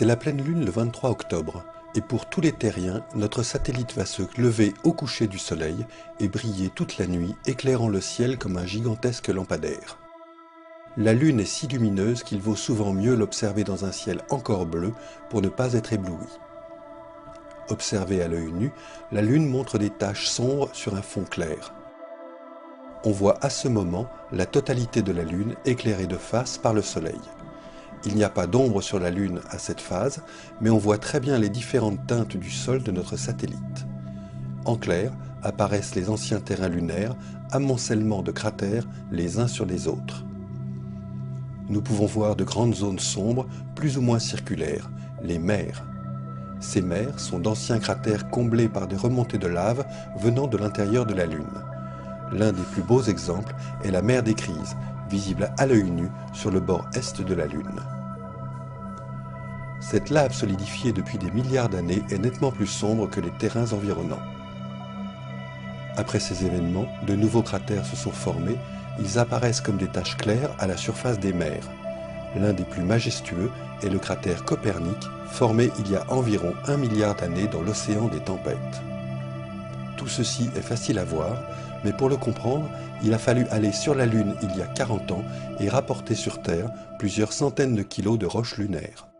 C'est la pleine lune le 23 octobre, et pour tous les terriens, notre satellite va se lever au coucher du soleil et briller toute la nuit, éclairant le ciel comme un gigantesque lampadaire. La lune est si lumineuse qu'il vaut souvent mieux l'observer dans un ciel encore bleu pour ne pas être ébloui. Observée à l'œil nu, la lune montre des taches sombres sur un fond clair. On voit à ce moment la totalité de la lune éclairée de face par le soleil. Il n'y a pas d'ombre sur la lune à cette phase, mais on voit très bien les différentes teintes du sol de notre satellite. En clair, apparaissent les anciens terrains lunaires, amoncellement de cratères les uns sur les autres. Nous pouvons voir de grandes zones sombres, plus ou moins circulaires, les mers. Ces mers sont d'anciens cratères comblés par des remontées de lave venant de l'intérieur de la Lune. L'un des plus beaux exemples est la mer des Crises, visible à l'œil nu sur le bord est de la Lune. Cette lave solidifiée depuis des milliards d'années est nettement plus sombre que les terrains environnants. Après ces événements, de nouveaux cratères se sont formés, ils apparaissent comme des taches claires à la surface des mers. L'un des plus majestueux est le cratère Copernic, formé il y a environ 1 milliard d'années dans l'océan des tempêtes. Tout ceci est facile à voir, mais pour le comprendre, il a fallu aller sur la Lune il y a 40 ans et rapporter sur Terre plusieurs centaines de kilos de roches lunaires.